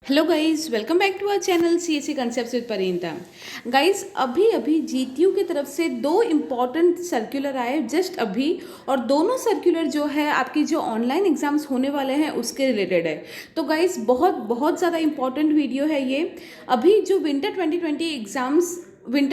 Hello guys, welcome back to our channel CSC concepts with Parinita. Guys, अभी अभी GTU की तरफ से दो इम्पॉर्टेंट सर्कुलर आए जस्ट अभी, और दोनों सर्कुलर जो है आपकी जो ऑनलाइन एग्जाम्स होने वाले हैं उसके रिलेटेड है। तो गाइस, बहुत बहुत ज़्यादा इम्पॉर्टेंट वीडियो है ये। अभी जो विंटर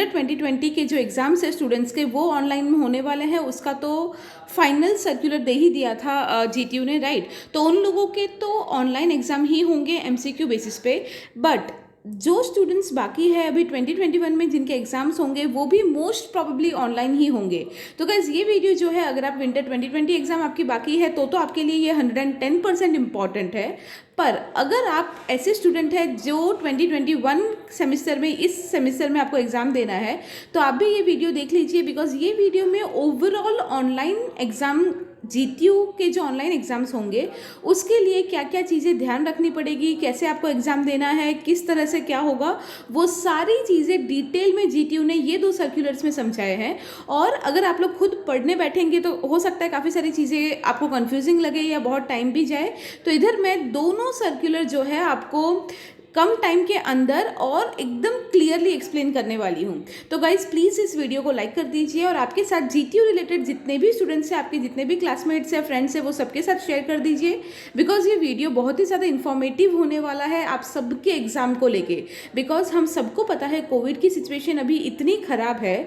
2020 के जो एग्ज़ाम्स है स्टूडेंट्स के, वो ऑनलाइन में होने वाले हैं। उसका तो फाइनल सर्कुलर दे ही दिया था जीटीयू ने, राइट। तो उन लोगों के तो ऑनलाइन एग्ज़ाम ही होंगे एमसीक्यू बेसिस पे। बट जो स्टूडेंट्स बाकी है अभी 2021 में जिनके एग्जाम्स होंगे, वो भी मोस्ट प्रॉबेबली ऑनलाइन ही होंगे। तो गाइज, ये वीडियो जो है, अगर आप विंटर 2020 एग्जाम आपकी बाकी है तो आपके लिए ये 110% इम्पॉर्टेंट है। पर अगर आप ऐसे स्टूडेंट हैं जो 2021 सेमेस्टर में, इस सेमेस्टर में आपको एग्ज़ाम देना है, तो आप भी ये वीडियो देख लीजिए। बिकॉज ये वीडियो में ओवरऑल ऑनलाइन एग्ज़ाम, जीटीयू के जो ऑनलाइन एग्ज़ाम्स होंगे उसके लिए क्या क्या चीज़ें ध्यान रखनी पड़ेगी, कैसे आपको एग्ज़ाम देना है, किस तरह से क्या होगा, वो सारी चीज़ें डिटेल में जीटीयू ने ये दो सर्कुलर्स में समझाए हैं। और अगर आप लोग खुद पढ़ने बैठेंगे तो हो सकता है काफ़ी सारी चीज़ें आपको कन्फ्यूजिंग लगे या बहुत टाइम भी जाए। तो इधर मैं दोनों सर्कुलर जो है आपको कम टाइम के अंदर और एकदम क्लियरली एक्सप्लेन करने वाली हूँ। तो गाइज, प्लीज़ इस वीडियो को लाइक कर दीजिए और आपके साथ जीटीयू रिलेटेड जितने भी स्टूडेंट्स हैं, आपके जितने भी क्लासमेट्स हैं, फ्रेंड्स हैं, वो सबके साथ शेयर कर दीजिए। बिकॉज ये वीडियो बहुत ही ज़्यादा इन्फॉर्मेटिव होने वाला है आप सबके एग्ज़ाम को लेके। बिकॉज हम सबको पता है कोविड की सिचुएशन अभी इतनी ख़राब है,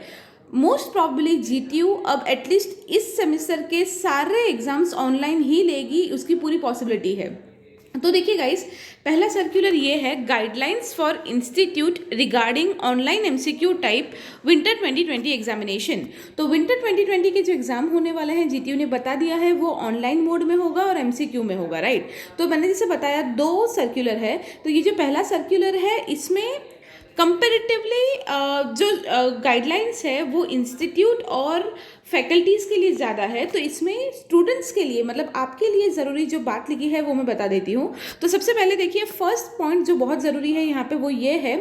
मोस्ट प्रॉब्ली जीटीयू अब एटलीस्ट इस सेमेस्टर के सारे एग्ज़ाम्स ऑनलाइन ही लेगी, उसकी पूरी पॉसिबिलिटी है। तो देखिए गाइस, पहला सर्कुलर ये है, guidelines for institute regarding online MCQ type winter 2020 examination. तो विंटर 2020 के जो एग्जाम होने वाले हैं जीटीयू ने बता दिया है वो ऑनलाइन मोड में होगा और एमसीक्यू में होगा, राइट। तो मैंने जैसे बताया दो सर्कुलर है। तो ये जो पहला सर्कुलर है इसमें कंपेरेटिवली जो गाइडलाइंस है वो इंस्टीट्यूट और फैकल्टीज़ के लिए ज़्यादा है। तो इसमें स्टूडेंट्स के लिए, मतलब आपके लिए ज़रूरी जो बात लिखी है वो मैं बता देती हूँ। तो सबसे पहले देखिए, फर्स्ट पॉइंट जो बहुत ज़रूरी है यहाँ पे वो ये है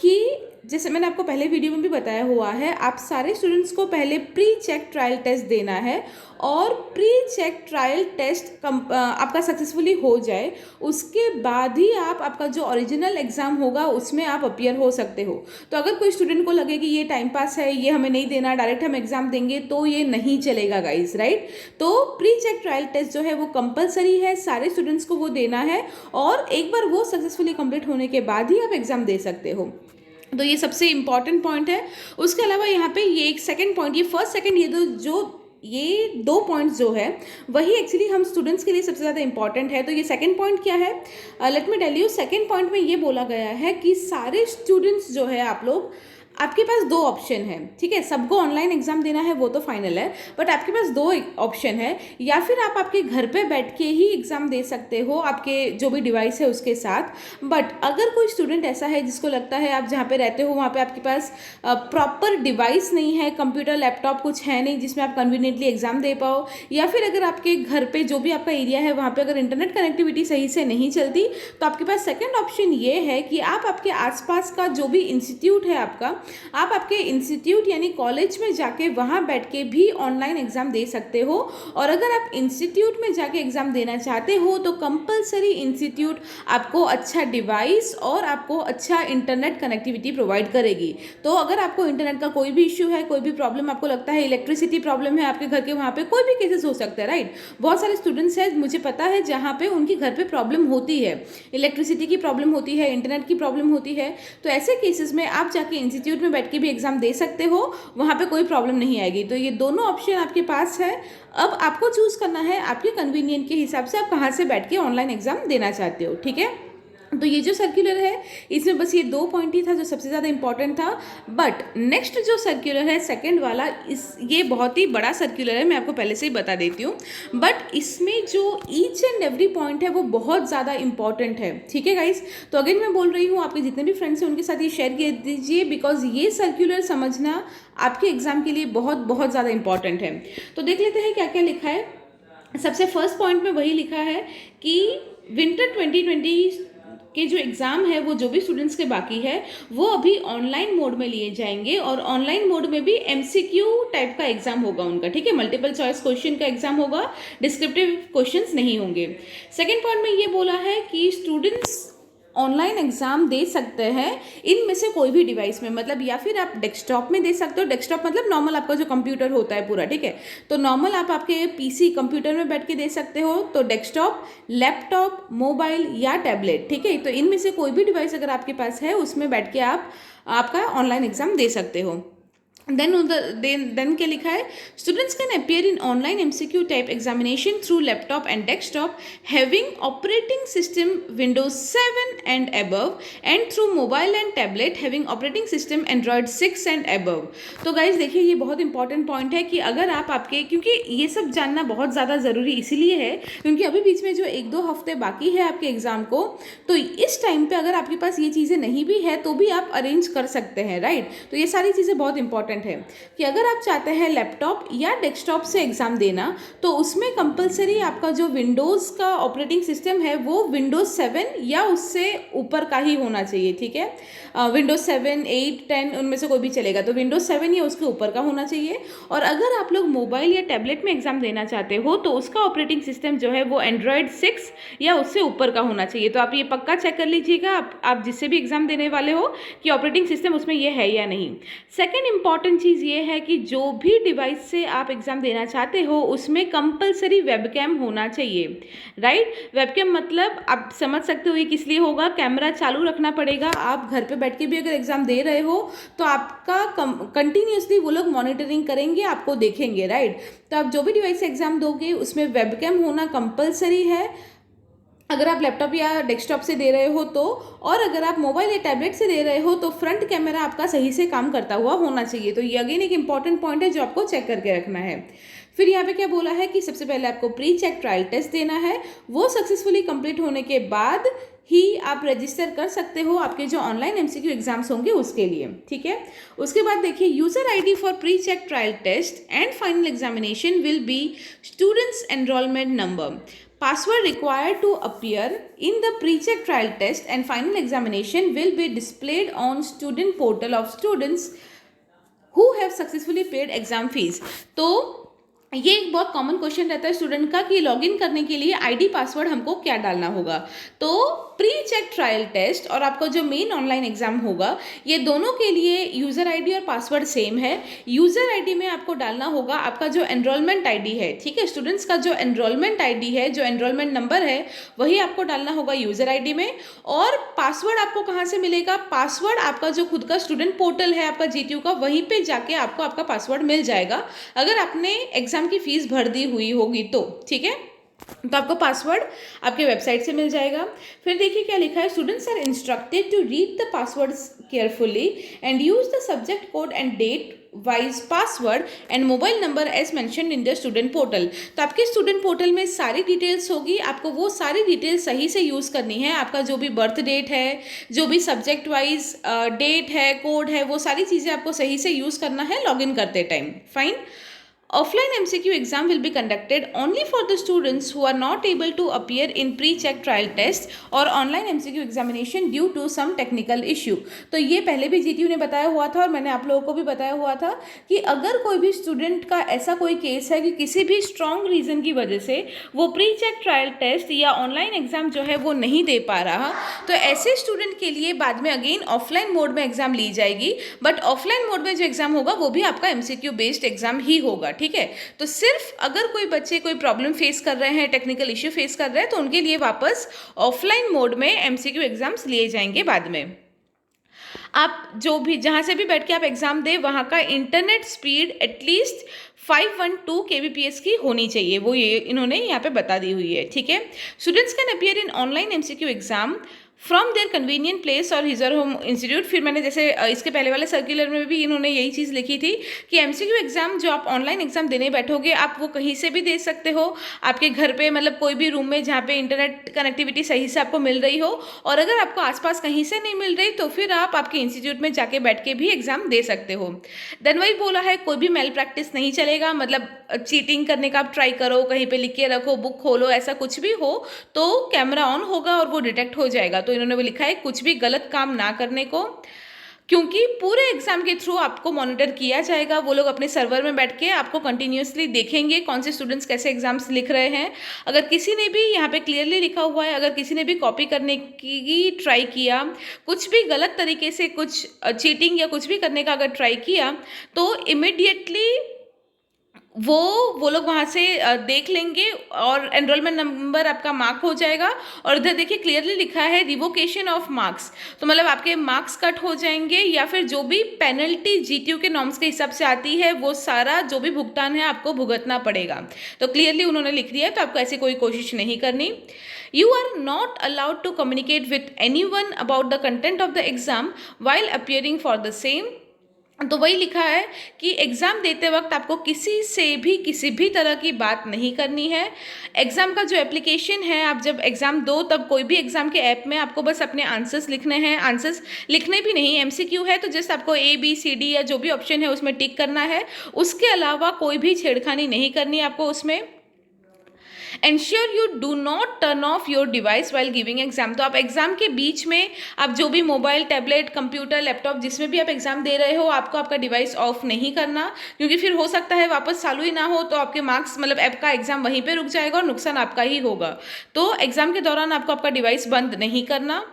कि जैसे मैंने आपको पहले वीडियो में भी बताया हुआ है, आप सारे स्टूडेंट्स को पहले प्री चेक ट्रायल टेस्ट देना है। और प्री चेक ट्रायल टेस्ट आपका सक्सेसफुली हो जाए उसके बाद ही आपका जो ओरिजिनल एग्ज़ाम होगा उसमें आप अपीयर हो सकते हो। तो अगर कोई स्टूडेंट को लगे कि ये टाइम पास है, ये हमें नहीं देना, डायरेक्ट हम एग्ज़ाम देंगे, तो ये नहीं चलेगा गाइज, राइट। तो प्री चेक ट्रायल टेस्ट जो है वो कंपलसरी है, सारे स्टूडेंट्स को वो देना है। और एक बार वो सक्सेसफुली कंप्लीट होने के बाद ही आप एग्ज़ाम दे सकते हो। तो ये सबसे इंपॉर्टेंट पॉइंट है। उसके अलावा यहाँ पे ये एक सेकंड पॉइंट, ये फर्स्ट सेकंड, ये दो पॉइंट्स जो है वही एक्चुअली हम स्टूडेंट्स के लिए सबसे ज़्यादा इंपॉर्टेंट है। तो ये सेकंड पॉइंट क्या है, let me tell you. Second point में ये बोला गया है कि सारे स्टूडेंट्स जो है, आप लोग, आपके पास दो ऑप्शन है, ठीक है। सबको ऑनलाइन एग्जाम देना है वो तो फाइनल है, बट आपके पास दो ऑप्शन है। या फिर आप आपके घर पे बैठ के ही एग्ज़ाम दे सकते हो आपके जो भी डिवाइस है उसके साथ। बट अगर कोई स्टूडेंट ऐसा है जिसको लगता है आप जहाँ पे रहते हो वहाँ पे आपके पास प्रॉपर डिवाइस नहीं है, कंप्यूटर लैपटॉप कुछ है नहीं जिसमें आप कन्वीनियंटली एग्ज़ाम दे पाओ, या फिर अगर आपके घर पे जो भी आपका एरिया है वहाँ पे अगर इंटरनेट कनेक्टिविटी सही से नहीं चलती, तो आपके पास सेकेंड ऑप्शन ये है कि आप आपके आसपास का जो भी इंस्टीट्यूट है आपका, आप आपके इंस्टीट्यूट यानी कॉलेज में जाके वहाँ बैठ के भी ऑनलाइन एग्ज़ाम दे सकते हो। और अगर आप इंस्टीट्यूट में जाके एग्ज़ाम देना चाहते हो तो कंपलसरी इंस्टीट्यूट आपको अच्छा डिवाइस और आपको अच्छा इंटरनेट कनेक्टिविटी प्रोवाइड करेगी। तो अगर आपको इंटरनेट का कोई भी इश्यू है, कोई भी प्रॉब्लम आपको लगता है, इलेक्ट्रिसिटी प्रॉब्लम है आपके घर के, वहाँ पे कोई भी केसेस हो सकते हैं, राइट। बहुत सारे स्टूडेंट्स हैं, मुझे पता है, जहाँ पे उनके घर पे प्रॉब्लम होती है, इलेक्ट्रिसिटी की प्रॉब्लम होती है, इंटरनेट की प्रॉब्लम होती है। तो ऐसे केसेस में आप जाके इंस्टीट्यूट में बैठ के भी एग्ज़ाम दे सकते हो, वहाँ पे कोई प्रॉब्लम नहीं आएगी। तो ये दोनों ऑप्शन आपके पास है। अब आपको चूज़ करना है आपके कन्वीनियंट के हिसाब से आप कहाँ से बैठ के ऑनलाइन एग्ज़ाम देना चाहते हो, ठीक है। तो ये जो सर्कुलर है इसमें बस ये दो पॉइंट ही था जो सबसे ज़्यादा इंपॉर्टेंट था। बट नेक्स्ट जो सर्कुलर है सेकंड वाला, ये बहुत ही बड़ा सर्कुलर है, मैं आपको पहले से ही बता देती हूँ। बट इसमें जो ईच एंड एवरी पॉइंट है वो बहुत ज़्यादा इंपॉर्टेंट है, ठीक है गाइस। तो अगेन मैं बोल रही हूँ, आपके जितने भी फ्रेंड्स हैं उनके साथ ये शेयर कर दीजिए, बिकॉज ये सर्कुलर समझना आपके एग्जाम के लिए बहुत बहुत ज़्यादा इंपॉर्टेंट है। तो देख लेते हैं क्या क्या लिखा है। सबसे फर्स्ट पॉइंट में वही लिखा है कि विंटर 2020 के जो एग्ज़ाम है वो जो भी स्टूडेंट्स के बाकी है वो अभी ऑनलाइन मोड में लिए जाएंगे, और ऑनलाइन मोड में भी एमसीक्यू टाइप का एग्ज़ाम होगा उनका, ठीक है। मल्टीपल चॉइस क्वेश्चन का एग्ज़ाम होगा, डिस्क्रिप्टिव क्वेश्चंस नहीं होंगे। सेकेंड पॉइंट में ये बोला है कि स्टूडेंट्स ऑनलाइन एग्ज़ाम दे सकते हैं इनमें से कोई भी डिवाइस में, मतलब या फिर आप डेस्कटॉप में दे सकते हो। डेस्कटॉप मतलब नॉर्मल आपका जो कंप्यूटर होता है पूरा, ठीक है, तो नॉर्मल आप आपके पीसी कंप्यूटर में बैठ के दे सकते हो, तो डेस्कटॉप, लैपटॉप, मोबाइल या टैबलेट, ठीक है, तो इनमें से कोई भी डिवाइस अगर आपके पास है उसमें बैठ के आप आपका ऑनलाइन एग्ज़ाम दे सकते हो। देन क्या लिखा है, students can appear in online MCQ type examination through laptop and desktop having operating system Windows 7 and above and through mobile and tablet having operating system Android 6 and above. तो guys देखिए ये बहुत important point है कि अगर आप आपके, क्योंकि ये सब जानना बहुत ज़्यादा ज़रूरी इसीलिए है क्योंकि अभी बीच में जो 1-2 हफ्ते बाकी है आपके एग्ज़ाम को, तो इस टाइम पे अगर आपके पास ये चीज़ें नहीं भी है तो भी आप अरेंज कर सकते हैं, राइट। तो ये सारी चीज़ें बहुत इंपॉर्टेंट है कि अगर आप चाहते हैं लैपटॉप या डेस्कटॉप से एग्जाम देना तो उसमें कंपलसरी आपका जो विंडोज़ का ऑपरेटिंग सिस्टम है वो विंडोज 7 या उससे ऊपर का ही होना चाहिए, ठीक है। विंडोज 7, 8, 10 उनमें से कोई भी चलेगा, तो विंडोज 7 या उसके ऊपर का होना चाहिए। और अगर आप लोग मोबाइल या टैबलेट में एग्जाम देना चाहते हो तो उसका ऑपरेटिंग सिस्टम जो है वो एंड्रॉयड 6 या उससे ऊपर का होना चाहिए। तो आप ये पक्का चेक कर लीजिएगा आप जिससे भी एग्जाम देने वाले हो कि ऑपरेटिंग सिस्टम उसमें ये है या नहीं। सेकेंड इंपॉर्टेंट चीज़ ये है कि जो भी डिवाइस से आप एग्ज़ाम देना चाहते हो उसमें कंपलसरी वेबकैम होना चाहिए, राइट। वेबकैम मतलब आप समझ सकते हो ये किस लिए होगा, कैमरा चालू रखना पड़ेगा। आप घर पे बैठ के भी अगर एग्ज़ाम दे रहे हो तो आपका कंटिन्यूसली वो लोग मॉनिटरिंग करेंगे, आपको देखेंगे, राइट। तो आप जो भी डिवाइस से एग्ज़ाम दोगे उसमें वेबकैम होना कंपलसरी है अगर आप लैपटॉप या डेस्कटॉप से दे रहे हो तो। और अगर आप मोबाइल या टैबलेट से दे रहे हो तो फ्रंट कैमरा आपका सही से काम करता हुआ होना चाहिए। तो ये अगेन एक इंपॉर्टेंट पॉइंट है जो आपको चेक करके रखना है। फिर यहाँ पे क्या बोला है कि सबसे पहले आपको प्री चेक ट्रायल टेस्ट देना है, वो सक्सेसफुली कंप्लीट होने के बाद ही आप रजिस्टर कर सकते हो आपके जो ऑनलाइन एमसीक्यू एग्जाम्स होंगे उसके लिए, ठीक है। उसके बाद देखिए user ID for pre check trial test and final examination will be students enrollment number. Password required to appear in the pre-check trial test and final examination will be displayed on student portal of students who have successfully paid exam fees। तो ये एक बहुत common question रहता है student का कि login करने के लिए आईडी पासवर्ड हमको क्या डालना होगा। तो प्री चेक ट्रायल टेस्ट और आपका जो मेन ऑनलाइन एग्जाम होगा ये दोनों के लिए यूज़र आईडी और पासवर्ड सेम है। यूज़र आईडी में आपको डालना होगा आपका जो एनरोलमेंट आईडी है, ठीक है, स्टूडेंट्स का जो एनरोलमेंट आईडी है, जो एनरोलमेंट नंबर है वही आपको डालना होगा यूज़र आईडी में। और पासवर्ड आपको कहाँ से मिलेगा, पासवर्ड आपका जो खुद का स्टूडेंट पोर्टल है आपका जीटीयू का, वहीं पे जाके आपको आपका पासवर्ड मिल जाएगा अगर आपने एग्जाम की फीस भर दी हुई होगी तो, ठीक है। तो आपको पासवर्ड आपके वेबसाइट से मिल जाएगा। फिर देखिए क्या लिखा है, students are instructed to read the passwords carefully and use the subject code and date wise password and mobile number as mentioned in the student portal. तो आपके स्टूडेंट पोर्टल में सारी डिटेल्स होगी, आपको वो सारी डिटेल्स सही से यूज़ करनी है। आपका जो भी बर्थ डेट है, जो भी सब्जेक्ट वाइज डेट है, कोड है, वो सारी चीज़ें आपको सही से यूज़ करना है लॉगिन करते time. Fine. Offline MCQ exam will be conducted only for the students who are not able to appear in pre-check trial test or online MCQ examination due to some technical issue। तो ये पहले भी GTU ने बताया हुआ था और मैंने आप लोगों को भी बताया हुआ था कि अगर कोई भी स्टूडेंट का ऐसा कोई केस है कि किसी भी स्ट्रॉन्ग रीज़न की वजह से वो प्री-चेक ट्रायल टेस्ट या ऑनलाइन एग्ज़ाम जो है वो नहीं दे पा रहा, तो ऐसे स्टूडेंट के लिए बाद में अगेन ऑफलाइन मोड में एग्ज़ाम ली जाएगी। बट ऑफलाइन मोड में जो एग्ज़ाम होगा वो भी आपका MCQ बेस्ड एग्ज़ाम ही होगा, ठीक है। तो सिर्फ अगर कोई बच्चे कोई प्रॉब्लम फेस कर रहे हैं, टेक्निकल इश्यू फेस कर रहे हैं, तो उनके लिए वापस ऑफलाइन मोड में MCQ एग्जाम्स लिए जाएंगे बाद में। आप जो भी जहाँ से भी बैठ के आप एग्जाम दें वहाँ का इंटरनेट स्पीड एटलीस्ट 512 kbps की होनी चाहिए, वो ये इन्होंने यहाँ पे बता दी हुई है, ठीक है। Students can appear in online MCQ exam from their convenient place or his or home institute. फिर मैंने जैसे इसके पहले वाले सर्कुलर में भी इन्होंने यही चीज़ लिखी थी कि MCQ एग्ज़ाम जो आप ऑनलाइन एग्ज़ाम देने बैठोगे आप वो कहीं से भी दे सकते हो, आपके घर पे, मतलब कोई भी रूम में जहाँ पे इंटरनेट कनेक्टिविटी सही से आपको मिल रही हो। और अगर आपको आसपास कहीं से नहीं मिल रही तो फिर आप आपके इंस्टीट्यूट में जाके बैठ के भी एग्ज़ाम दे सकते हो। देन वही बोला है कोई भी मेल प्रैक्टिस नहीं चलेगा, मतलब चीटिंग करने का आप ट्राई करो, कहीं पे लिख के रखो, बुक खोलो, ऐसा कुछ भी हो तो कैमरा ऑन होगा और वो डिटेक्ट हो जाएगा। तो इन्होंने वो लिखा है कुछ भी गलत काम ना करने को। क्योंकि पूरे एग्जाम के थ्रू आपको मॉनिटर किया जाएगा। वो लोग अपने सर्वर में बैठ के आपको कंटिन्यूअसली देखेंगे कौन से स्टूडेंट्स कैसे एग्जाम्स लिख रहे हैं। अगर किसी ने भी यहाँ पे क्लियरली लिखा हुआ है, अगर किसी ने भी कॉपी करने की ट्राई किया, कुछ भी गलत तरीके से कुछ चीटिंग या कुछ भी करने का अगर ट्राई किया, तो इमिडिएटली वो लोग वहाँ से देख लेंगे और एनरोलमेंट नंबर आपका मार्क हो जाएगा। और इधर देखिए क्लियरली लिखा है रिवोकेशन ऑफ मार्क्स, तो मतलब आपके मार्क्स कट हो जाएंगे या फिर जो भी पेनल्टी जीटीयू के नॉर्म्स के हिसाब से आती है वो सारा जो भी भुगतान है आपको भुगतना पड़ेगा। तो क्लियरली उन्होंने लिख दिया है, तो आपको ऐसी कोई कोशिश नहीं करनी। You are not allowed to communicate with anyone about the content of the exam while appearing for the same. तो वही लिखा है कि एग्ज़ाम देते वक्त आपको किसी से भी किसी भी तरह की बात नहीं करनी है। एग्ज़ाम का जो एप्लीकेशन है, आप जब एग्ज़ाम दो तब कोई भी एग्ज़ाम के ऐप में आपको बस अपने आंसर्स लिखने हैं। आंसर्स लिखने भी नहीं, एमसीक्यू है तो जस्ट आपको ABCD या जो भी ऑप्शन है उसमें टिक करना है। उसके अलावा कोई भी छेड़खानी नहीं करनी है आपको उसमें। Ensure you do not turn off your device while giving exam. तो आप एग्जाम के बीच में आप जो भी मोबाइल, टैबलेट, कंप्यूटर, लैपटॉप जिसमें भी आप एग्जाम दे रहे हो, आपको आपका डिवाइस ऑफ नहीं करना, क्योंकि फिर हो सकता है वापस चालू ही ना हो तो आपके मार्क्स मतलब ऐप का एग्जाम वहीं पे रुक जाएगा और नुकसान आपका ही होगा। तो एग्जाम के दौरान आपको आपका डिवाइस बंद नहीं करना।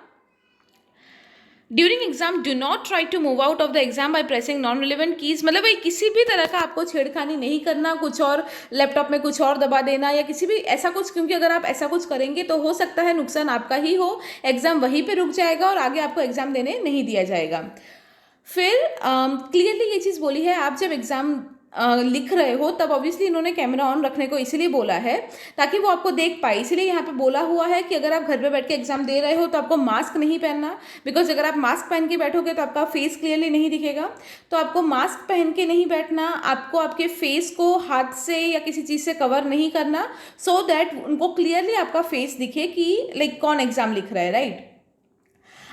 During exam do not try to move out of the exam by pressing non relevant keys. मतलब भाई किसी भी तरह का आपको छेड़खानी नहीं करना, कुछ और लैपटॉप में कुछ और दबा देना या किसी भी ऐसा कुछ, क्योंकि अगर आप ऐसा कुछ करेंगे तो हो सकता है नुकसान आपका ही हो, एग्जाम वहीं पे रुक जाएगा और आगे आपको एग्जाम देने नहीं दिया जाएगा। फिर क्लियरली ये चीज़ बोली है, आप जब एग्जाम लिख रहे हो तब ऑब्वियसली इन्होंने कैमरा ऑन रखने को इसीलिए बोला है ताकि वो आपको देख पाए। इसीलिए यहाँ पे बोला हुआ है कि अगर आप घर पे बैठ के एग्जाम दे रहे हो तो आपको मास्क नहीं पहनना, बिकॉज अगर आप मास्क पहन के बैठोगे तो आपका फेस क्लियरली नहीं दिखेगा। तो आपको मास्क पहन के नहीं बैठना, आपको आपके फेस को हाथ से या किसी चीज़ से कवर नहीं करना, सो दैट उनको क्लियरली आपका फेस दिखे कि लाइक कौन एग्जाम लिख रहा है, राइट।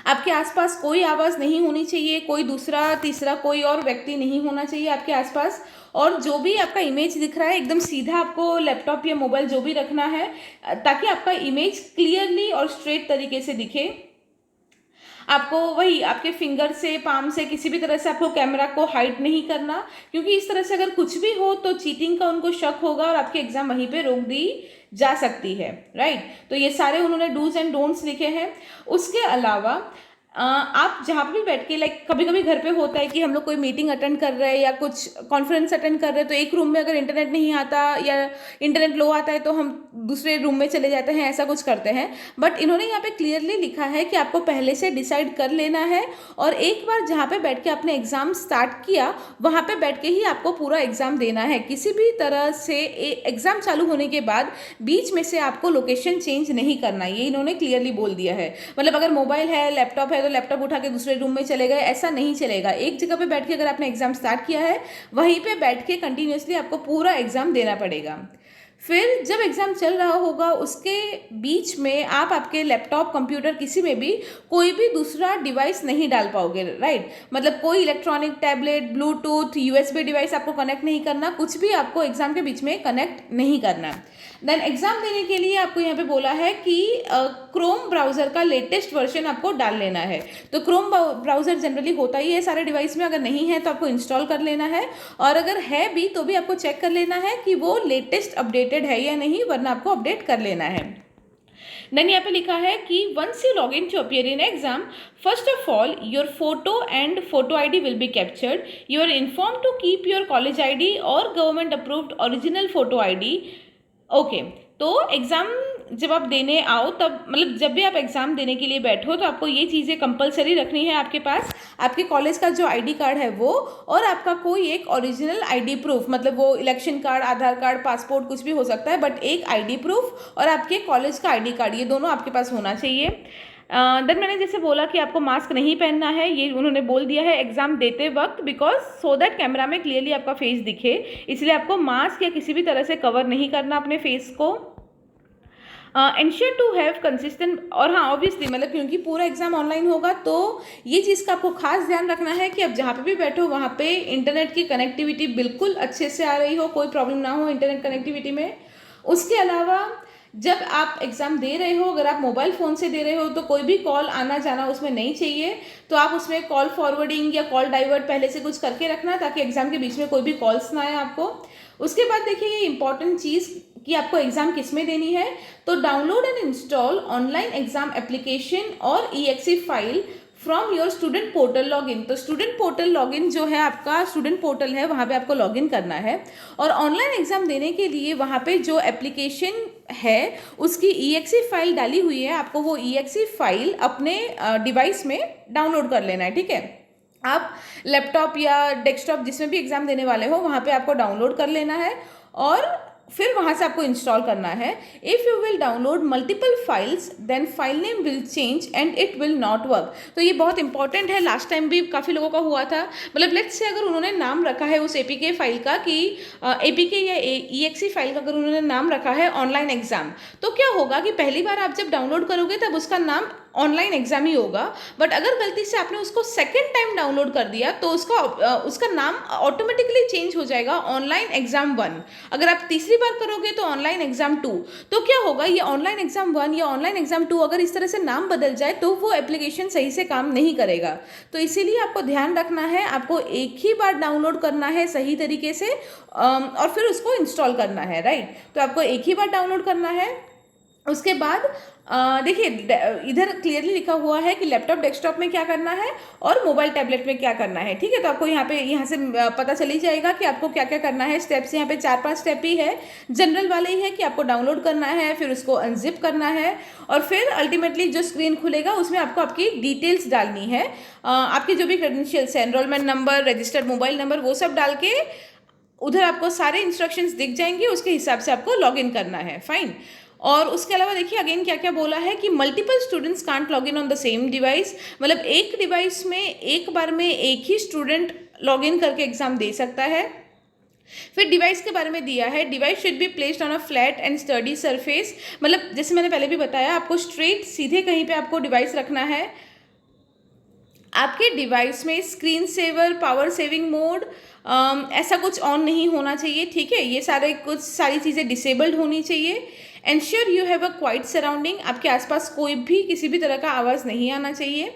आपके आसपास कोई आवाज़ नहीं होनी चाहिए, कोई दूसरा तीसरा कोई और व्यक्ति नहीं होना चाहिए आपके आसपास। और जो भी आपका इमेज दिख रहा है एकदम सीधा आपको लैपटॉप या मोबाइल जो भी रखना है ताकि आपका इमेज क्लियरली और स्ट्रेट तरीके से दिखे। आपको वही आपके फिंगर से, पाम से किसी भी तरह से आपको कैमरा को हाइड नहीं करना, क्योंकि इस तरह से अगर कुछ भी हो तो चीटिंग का उनको शक होगा और आपकी एग्जाम वहीं पे रोक दी जा सकती है, राइट। तो ये सारे उन्होंने डूज एंड डोंट्स लिखे हैं। उसके अलावा आप जहाँ पे भी बैठ के, लाइक कभी कभी घर पे होता है कि हम लोग कोई मीटिंग अटेंड कर रहे हैं या कुछ कॉन्फ्रेंस अटेंड कर रहे हैं, तो एक रूम में अगर इंटरनेट नहीं आता या इंटरनेट लो आता है तो हम दूसरे रूम में चले जाते हैं, ऐसा कुछ करते हैं। बट इन्होंने यहाँ पे क्लियरली लिखा है कि आपको पहले से डिसाइड कर लेना है और एक बार जहाँ पे बैठ के आपने एग्ज़ाम स्टार्ट किया वहाँ पे बैठ के ही आपको पूरा एग्ज़ाम देना है। किसी भी तरह से एग्ज़ाम चालू होने के बाद बीच में से आपको लोकेशन चेंज नहीं करना, ये इन्होंने क्लियरली बोल दिया है। मतलब अगर मोबाइल है, लैपटॉप है तो लैपटॉप उठा के दूसरे रूम में चले गए, ऐसा नहीं चलेगा। एक जगह पे बैठ के अगर आपने एग्जाम स्टार्ट किया है वहीं पे बैठ के कंटिन्यूसली आपको पूरा एग्जाम देना पड़ेगा। फिर जब एग्ज़ाम चल रहा होगा उसके बीच में आप आपके लैपटॉप, कंप्यूटर किसी में भी कोई भी दूसरा डिवाइस नहीं डाल पाओगे, राइट। मतलब कोई electronic, tablet, Bluetooth, USB device आपको कनेक्ट नहीं करना, कुछ भी आपको एग्ज़ाम के बीच में कनेक्ट नहीं करना। देन एग्ज़ाम देने के लिए आपको यहाँ पे बोला है कि क्रोम ब्राउज़र का लेटेस्ट वर्जन आपको डाल लेना है। तो क्रोम ब्राउज़र जनरली होता ही है सारे डिवाइस में, अगर नहीं है तो आपको इंस्टॉल कर लेना है, और अगर है भी तो भी आपको चेक कर लेना है कि वो लेटेस्ट अपडेटेड है या नहीं, वरना आपको अपडेट कर लेना है। देन यहाँ पे लिखा है कि once you log in to appear in exam, first of all your photo and photo ID will be captured. You are inform to keep your college ID or government approved original photo ID। Okay, तो exam जब आप देने आओ तब, मतलब जब भी आप एग्ज़ाम देने के लिए बैठो तो आपको ये चीज़ें कंपलसरी रखनी है आपके पास। आपके कॉलेज का जो ID कार्ड है वो, और आपका कोई एक ओरिजिनल ID प्रूफ, मतलब वो इलेक्शन कार्ड, आधार कार्ड, पासपोर्ट कुछ भी हो सकता है, बट एक ID प्रूफ और आपके कॉलेज का ID कार्ड, ये दोनों आपके पास होना चाहिए। देन मैंने जैसे बोला कि आपको मास्क नहीं पहनना है, ये उन्होंने बोल दिया है एग्ज़ाम देते वक्त, बिकॉज सो दैट कैमरा में क्लियरली आपका फेस दिखे, इसलिए आपको मास्क या किसी भी तरह से कवर नहीं करना अपने फेस को। एंश्योर टू हैव कंसिस्टेंट, और हाँ ऑब्वियसली मतलब क्योंकि पूरा एग्जाम ऑनलाइन होगा तो ये चीज़ का आपको खास ध्यान रखना है कि आप जहाँ पे भी बैठो वहाँ पे इंटरनेट की कनेक्टिविटी बिल्कुल अच्छे से आ रही हो, कोई प्रॉब्लम ना हो इंटरनेट कनेक्टिविटी में। उसके अलावा जब आप एग्ज़ाम दे रहे हो, अगर आप मोबाइल फ़ोन से दे रहे हो तो कोई भी कॉल आना जाना उसमें नहीं चाहिए। तो आप उसमें कॉल फॉरवर्डिंग या कॉल डाइवर्ट पहले से कुछ करके रखना, ताकि एग्ज़ाम के बीच में कोई भी कॉल्स ना आए आपको। उसके बाद देखिए ये इंपॉर्टेंट चीज़ कि आपको एग्ज़ाम किस में देनी है। तो download and install online exam application और EXE file from your student portal login. तो स्टूडेंट पोर्टल लॉगिन जो है आपका स्टूडेंट पोर्टल है, वहाँ पे आपको लॉगिन करना है और ऑनलाइन एग्ज़ाम देने के लिए वहाँ पे जो एप्लीकेशन है उसकी EXE फाइल डाली हुई है, आपको वो EXE फाइल अपने डिवाइस में डाउनलोड कर लेना है। ठीक है, आप लैपटॉप या डेस्कटॉप जिसमें भी एग्ज़ाम देने वाले हो वहाँ पे आपको डाउनलोड कर लेना है और फिर वहाँ से आपको इंस्टॉल करना है। If you will download multiple files then file name will change and it will not work. तो ये बहुत इंपॉर्टेंट है, लास्ट टाइम भी काफ़ी लोगों का हुआ था। मतलब लेट्स से अगर उन्होंने नाम रखा है उस APK फाइल का कि APK या EXE फाइल का अगर उन्होंने नाम रखा है ऑनलाइन एग्ज़ाम, तो क्या होगा कि पहली बार आप जब डाउनलोड करोगे तब उसका नाम ऑनलाइन एग्ज़ाम ही होगा। बट अगर गलती से आपने उसको सेकेंड टाइम डाउनलोड कर दिया तो उसका नाम ऑटोमेटिकली चेंज हो जाएगा ऑनलाइन एग्ज़ाम 1। अगर आप तीसरी बार करोगे तो ऑनलाइन एग्ज़ाम 2। तो क्या होगा, ये ऑनलाइन एग्ज़ाम 1 या ऑनलाइन एग्ज़ाम 2 अगर इस तरह से नाम बदल जाए तो वो एप्लीकेशन सही से काम नहीं करेगा। तो इसीलिए आपको ध्यान रखना है, आपको एक ही बार डाउनलोड करना है सही तरीके से और फिर उसको इंस्टॉल करना है, राइट। तो आपको एक ही बार डाउनलोड करना है। उसके बाद देखिए इधर क्लियरली लिखा हुआ है कि लैपटॉप डेस्कटॉप में क्या करना है और मोबाइल टैबलेट में क्या करना है। ठीक है, तो आपको यहाँ से पता चल ही जाएगा कि आपको क्या क्या करना है। स्टेप्स यहाँ पे 4-5 स्टेप ही है, जनरल वाले ही है कि आपको डाउनलोड करना है, फिर उसको अनजिप करना है और फिर अल्टीमेटली जो स्क्रीन खुलेगा उसमें आपको आपकी डिटेल्स डालनी है, आपकी जो भी क्रेडेंशियल्स है, enrolment number, registered mobile number, वो सब डाल के उधर आपको सारे इंस्ट्रक्शंस दिख जाएंगे, उसके हिसाब से आपको लॉगिन करना है। फाइन। और उसके अलावा देखिए अगेन क्या क्या बोला है कि multiple students can't log in on the same device. मतलब एक डिवाइस में एक बार में एक ही स्टूडेंट लॉग इन करके एग्जाम दे सकता है। फिर डिवाइस के बारे में दिया है, device should be placed on a flat and study surface. मतलब जैसे मैंने पहले भी बताया, आपको स्ट्रेट सीधे कहीं पे आपको डिवाइस रखना है। आपके डिवाइस में screen saver, power saving mode ऐसा कुछ ऑन नहीं होना चाहिए। ठीक है, ये सारी चीज़ें डिसेबल्ड होनी चाहिए। Ensure you have a quite surrounding, आपके आसपास कोई भी किसी भी तरह का आवाज़ नहीं आना चाहिए।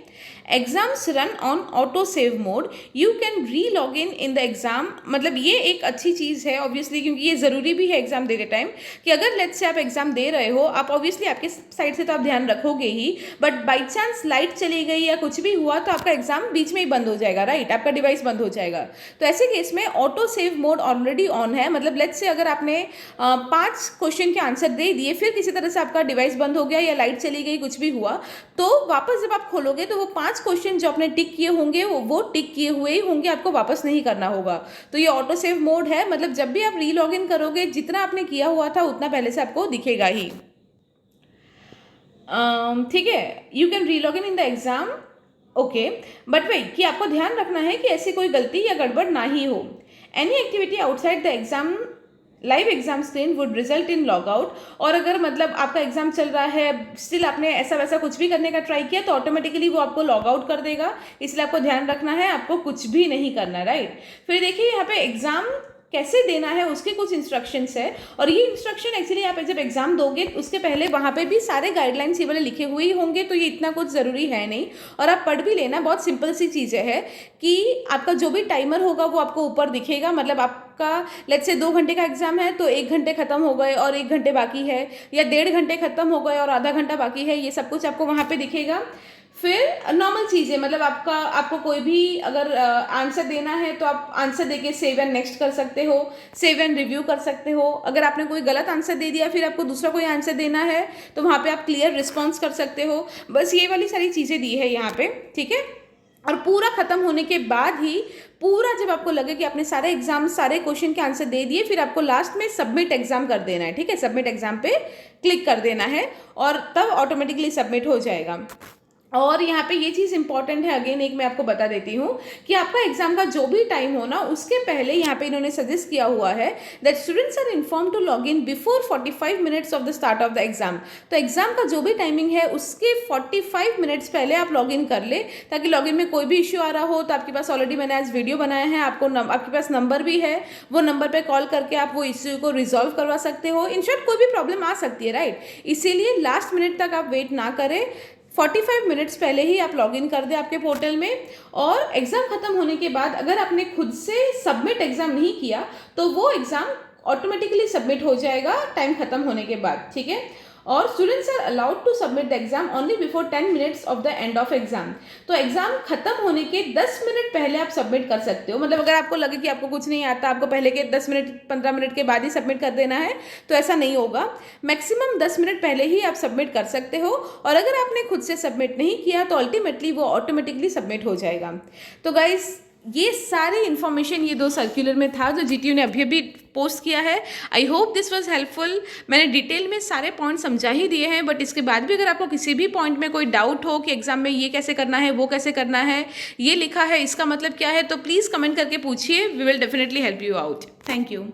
Exams run on auto save mode, you can री लॉग इन द एग्ज़ाम। मतलब ये एक अच्छी चीज़ है ऑब्वियसली, क्योंकि ये ज़रूरी भी है एग्ज़ाम देते टाइम कि अगर लेट्स से आप एग्ज़ाम दे रहे हो, आप ऑब्वियसली आपके साइड से तो आप ध्यान रखोगे ही, बट बाई चांस लाइट चली गई या कुछ भी हुआ तो आपका एग्ज़ाम बीच में ही बंद हो जाएगा, राइट, आपका डिवाइस बंद हो जाएगा। तो ऐसे केस में auto save mode already on है। मतलब लेट्स से अगर आपने 5 क्वेश्चन के आंसर दे दिए, फिर किसी तरह से आपका डिवाइस बंद हो गया या लाइट चली गई, कुछ भी हुआ, तो वापस जब आप खोलोगे तो वो 5 क्वेश्चन जो आपने टिक किए होंगे वो टिक किए हुए ही होंगे, आपको वापस नहीं करना होगा। तो ये ऑटो सेव मोड है। मतलब जब भी आप री लॉग इन करोगे, जितना आपने किया हुआ था उतना पहले से आपको दिखेगा ही। ठीक है, यू कैन री log in the exam, okay, but वही कि आपको ध्यान रखना है कि ऐसी कोई गलती या गड़बड़ ना ही हो। Any activity outside the exam live exam screen would result in log out. और अगर मतलब आपका एग्जाम चल रहा है, स्टिल आपने ऐसा वैसा कुछ भी करने का ट्राई किया, तो ऑटोमेटिकली वो आपको लॉग आउट कर देगा। इसलिए आपको ध्यान रखना है, आपको कुछ भी नहीं करना, राइट। फिर देखिए यहाँ पे एग्जाम कैसे देना है उसके कुछ इंस्ट्रक्शंस है, और ये इंस्ट्रक्शन एक्चुअली आप जब एग्जाम दोगे उसके पहले वहाँ पे भी सारे गाइडलाइंस ये वाले लिखे हुए ही होंगे, तो ये इतना कुछ ज़रूरी है नहीं, और आप पढ़ भी लेना। बहुत सिंपल सी चीज़ें है कि आपका जो भी टाइमर होगा वो आपको ऊपर दिखेगा। मतलब आपका लेट्स से 2 घंटे का एग्जाम है तो 1 घंटे खत्म हो गए और 1 घंटे बाकी है, या 1.5 घंटे खत्म हो गए और आधा घंटा बाकी है, ये सब कुछ आपको वहाँ पे दिखेगा। फिर नॉर्मल चीज़ें, मतलब आपको कोई भी अगर आंसर देना है तो आप आंसर देके सेव एंड नेक्स्ट कर सकते हो, सेव एंड रिव्यू कर सकते हो। अगर आपने कोई गलत आंसर दे दिया, फिर आपको दूसरा कोई आंसर देना है तो वहाँ पे आप क्लियर रिस्पॉन्स कर सकते हो। बस ये वाली सारी चीज़ें दी है यहाँ पे, ठीक है। और पूरा खत्म होने के बाद ही, पूरा जब आपको लगे कि आपने सारे एग्जाम सारे क्वेश्चन के आंसर दे दिए, फिर आपको लास्ट में सबमिट एग्जाम कर देना है, ठीक है। सबमिट एग्जाम पे क्लिक कर देना है और तब ऑटोमेटिकली सबमिट हो जाएगा। और यहाँ पे ये चीज़ इंपॉर्टेंट है, अगेन एक मैं आपको बता देती हूँ कि आपका एग्जाम का जो भी टाइम हो ना, उसके पहले यहाँ पे इन्होंने सजेस्ट किया हुआ है that students are inform to log in before 45 minutes of the start of the exam. तो एग्जाम का जो भी टाइमिंग है उसके 45 मिनट्स पहले आप लॉग इन कर ले, ताकि लॉग इन में कोई भी इश्यू आ रहा हो तो आपके पास ऑलरेडी मैंने आज वीडियो बनाया है, आपके पास नंबर भी है, वो नंबर पर कॉल करके आप वो इश्यू को रिजॉल्व करवा सकते हो। इन शॉर्ट कोई भी प्रॉब्लम आ सकती है, राइट। इसीलिए लास्ट मिनट तक आप वेट ना करें, 45 मिनट्स पहले ही आप लॉगिन कर दें आपके पोर्टल में। और एग्ज़ाम ख़त्म होने के बाद अगर आपने खुद से सबमिट एग्ज़ाम नहीं किया तो वो एग्ज़ाम ऑटोमेटिकली सबमिट हो जाएगा टाइम ख़त्म होने के बाद, ठीक है। और students are allowed to submit the exam only before 10 minutes of the end of exam. तो एग्जाम खत्म होने के 10 मिनट पहले आप सबमिट कर सकते हो। मतलब अगर आपको लगे कि आपको कुछ नहीं आता, आपको पहले के 10 मिनट 15 मिनट के बाद ही सबमिट कर देना है, तो ऐसा नहीं होगा। मैक्सिमम 10 मिनट पहले ही आप सबमिट कर सकते हो। और अगर आपने खुद से सबमिट नहीं किया तो अल्टीमेटली वो ऑटोमेटिकली सबमिट हो जाएगा। तो गाइस, ये सारी इन्फॉर्मेशन ये 2 सर्कुलर में था जो जीटीयू ने अभी अभी पोस्ट किया है। I hope this was helpful. मैंने डिटेल में सारे पॉइंट समझा ही दिए हैं, बट इसके बाद भी अगर आपको किसी भी पॉइंट में कोई डाउट हो कि एग्जाम में ये कैसे करना है, वो कैसे करना है, ये लिखा है इसका मतलब क्या है, तो प्लीज़ कमेंट करके पूछिए। We will definitely help you out. Thank you.